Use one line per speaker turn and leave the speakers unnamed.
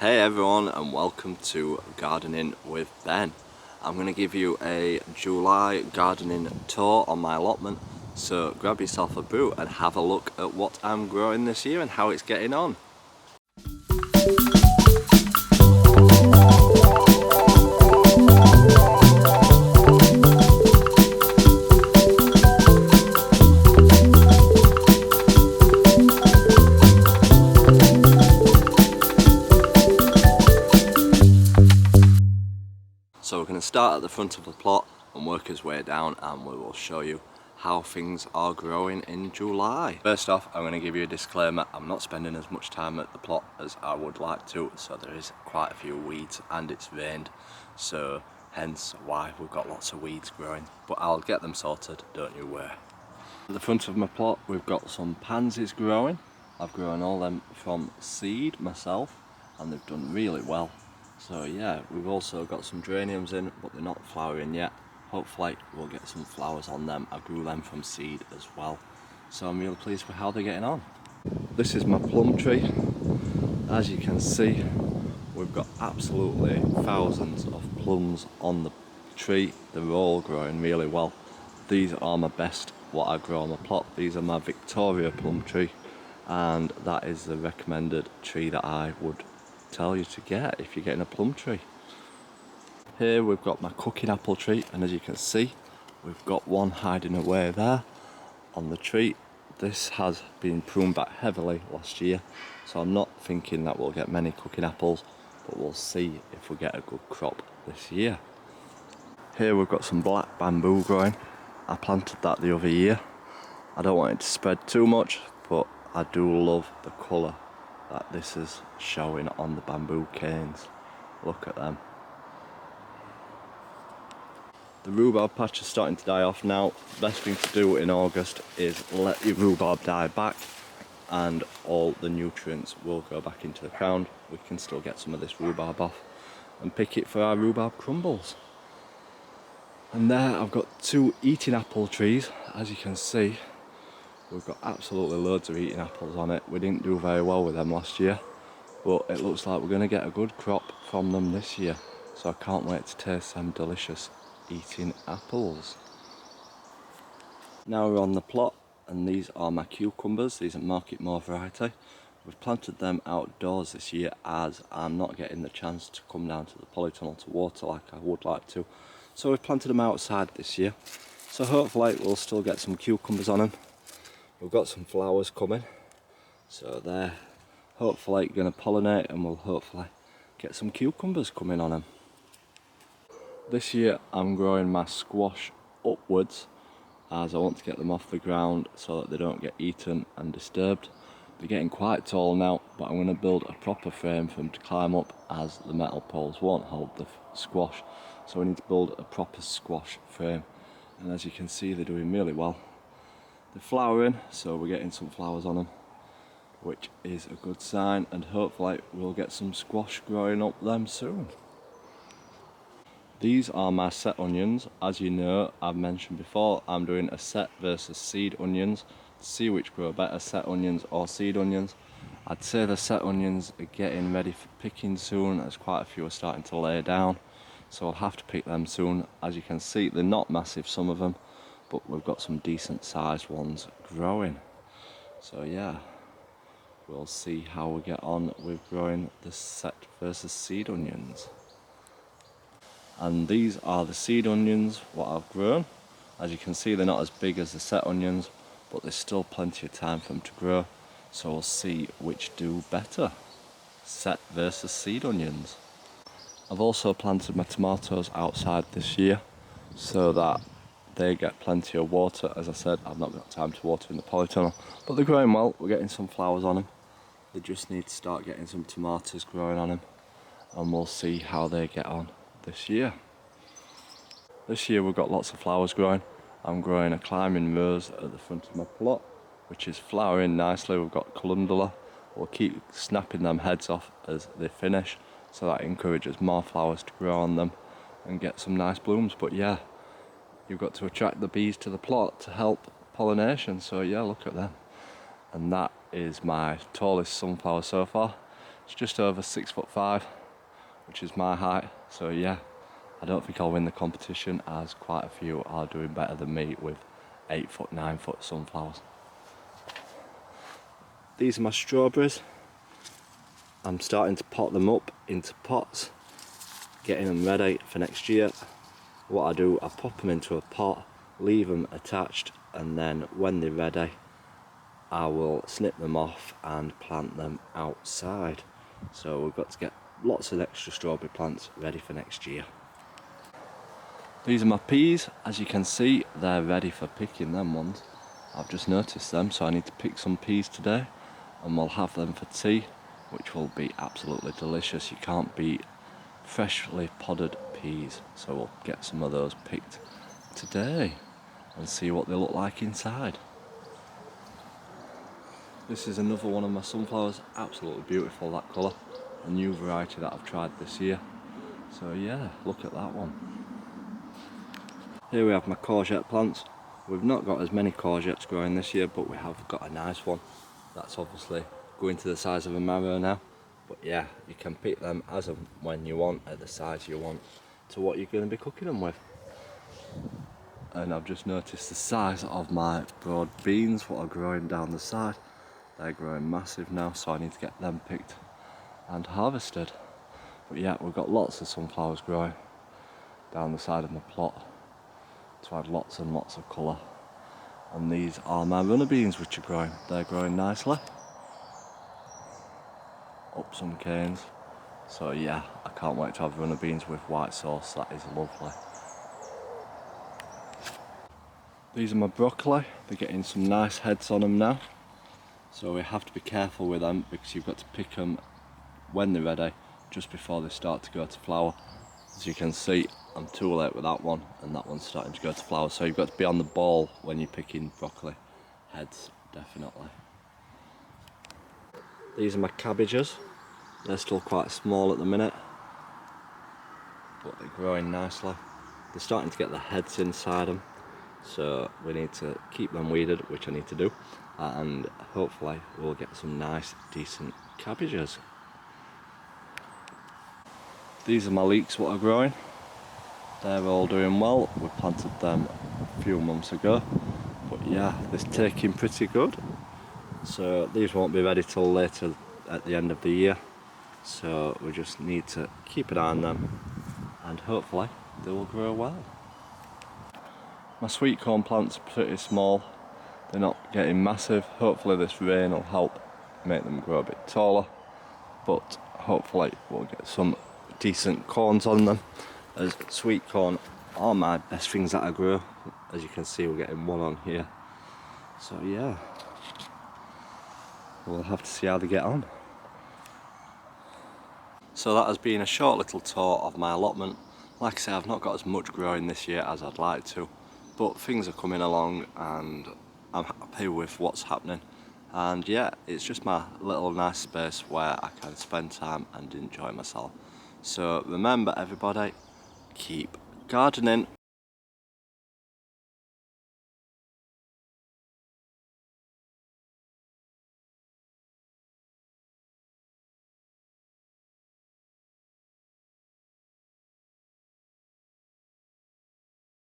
Hey everyone, and welcome to Gardening with Ben. I'm going to give you a July gardening tour on my allotment, so grab yourself a boot and have a look at what I'm growing this year and how it's getting on. So we're going to start at the front of the plot and work his way down, and we will show you how things are growing in July. First off, I'm going to give you a disclaimer. I'm not spending as much time at the plot as I would like to, so there is quite a few weeds and it's rained, so hence why we've got lots of weeds growing, but I'll get them sorted, don't you worry. At the front of my plot we've got some pansies growing. I've grown all them from seed myself and they've done really well. So yeah, we've also got some geraniums in, but they're not flowering yet. Hopefully we'll get some flowers on them. I grew them from seed as well. So I'm really pleased with how they're getting on. This is my plum tree. As you can see, we've got absolutely thousands of plums on the tree. They're all growing really well. These are my best, what I grow on my plot. These are my Victoria plum tree, and that is the recommended tree that I would tell you to get if you're getting a plum tree. Here we've got my cooking apple tree, and as you can see we've got one hiding away there on the tree. This has been pruned back heavily last year, so I'm not thinking that we'll get many cooking apples, but we'll see if we get a good crop this year. Here we've got some black bamboo growing. I planted that the other year. I don't want it to spread too much, but I do love the colour that this is showing on the bamboo canes. Look at them. The rhubarb patch is starting to die off now. The best thing to do in August is let your rhubarb die back and all the nutrients will go back into the ground. We can still get some of this rhubarb off and pick it for our rhubarb crumbles. And there I've got two eating apple trees. As you can see, we've got absolutely loads of eating apples on it. We didn't do very well with them last year, but it looks like we're going to get a good crop from them this year. So I can't wait to taste some delicious eating apples. Now we're on the plot, and these are my cucumbers. These are Market More variety. We've planted them outdoors this year as I'm not getting the chance to come down to the polytunnel to water like I would like to. So we've planted them outside this year. So hopefully we'll still get some cucumbers on them. We've got some flowers coming, so they're hopefully going to pollinate and we'll hopefully get some cucumbers coming on them. This year I'm growing my squash upwards as I want to get them off the ground so that they don't get eaten and disturbed. They're getting quite tall now, but I'm going to build a proper frame for them to climb up as the metal poles won't hold the squash. So we need to build a proper squash frame, and as you can see they're doing really well. They're flowering, so we're getting some flowers on them, which is a good sign, and hopefully we'll get some squash growing up them soon. These are my set onions. As you know, I've mentioned before, I'm doing a set versus seed onions to see which grow better, set onions or seed onions. I'd say the set onions are getting ready for picking soon, as quite a few are starting to lay down, so I'll have to pick them soon. As you can see, they're not massive, some of them, but we've got some decent sized ones growing. So yeah, we'll see how we get on with growing the set versus seed onions. And these are the seed onions what I've grown. As you can see, they're not as big as the set onions, but there's still plenty of time for them to grow, so we'll see which do better, set versus seed onions. I've also planted my tomatoes outside this year so that they get plenty of water. As I said, I've not got time to water in the polytunnel, but they're growing well. We're getting some flowers on them. They just need to start getting some tomatoes growing on them, and we'll see how they get on this year. This year we've got lots of flowers growing. I'm growing a climbing rose at the front of my plot, which is flowering nicely. We've got calendula. We'll keep snapping them heads off as they finish, so that encourages more flowers to grow on them and get some nice blooms. But yeah, you've got to attract the bees to the plot to help pollination, so yeah, look at them. And that is my tallest sunflower so far. It's just over 6'5", which is my height. So yeah, I don't think I'll win the competition, as quite a few are doing better than me with 8 foot, 9 foot sunflowers. These are my strawberries. I'm starting to pot them up into pots, getting them ready for next year. What I do, I pop them into a pot, leave them attached, and then when they're ready, I will snip them off and plant them outside. So we've got to get lots of extra strawberry plants ready for next year. These are my peas. As you can see, they're ready for picking, them ones. I've just noticed them, so I need to pick some peas today, and we'll have them for tea, which will be absolutely delicious. You can't beat freshly podded peas, so we'll get some of those picked today and see what they look like inside. This is another one of my sunflowers, absolutely beautiful, that colour. A new variety that I've tried this year. So yeah, look at that one. Here we have my courgette plants. We've not got as many courgettes growing this year, but we have got a nice one. That's obviously going to the size of a marrow now. But yeah, you can pick them as and when you want, at the size you want, to what you're going to be cooking them with. And I've just noticed the size of my broad beans, what are growing down the side. They're growing massive now, so I need to get them picked and harvested. But yeah, we've got lots of sunflowers growing down the side of my plot to add lots and lots of colour. And these are my runner beans, which are growing. They're growing nicely. Up some canes. So yeah, I can't wait to have runner beans with white sauce. That is lovely. These are my broccoli. They're getting some nice heads on them now. So we have to be careful with them, because you've got to pick them when they're ready, just before they start to go to flower. As you can see, I'm too late with that one, and that one's starting to go to flower. So you've got to be on the ball when you're picking broccoli heads, definitely. These are my cabbages. They're still quite small at the minute, but they're growing nicely. They're starting to get the heads inside them, so we need to keep them weeded, which I need to do, and hopefully we'll get some nice, decent cabbages. These are my leeks, what are growing. They're all doing well. We planted them a few months ago, but yeah, they're taking pretty good. So these won't be ready till later at the end of the year. So we just need to keep an eye on them, and hopefully they will grow well. My sweet corn plants are pretty small. They're not getting massive. Hopefully this rain will help make them grow a bit taller, but hopefully we'll get some decent corns on them, as sweet corn are my best things that I grow. As you can see, we're getting one on here. So yeah, we'll have to see how they get on. So that has been a short little tour of my allotment. Like I say, I've not got as much growing this year as I'd like to, but things are coming along and I'm happy with what's happening. And yeah, it's just my little nice space where I can spend time and enjoy myself. So remember everybody, keep gardening.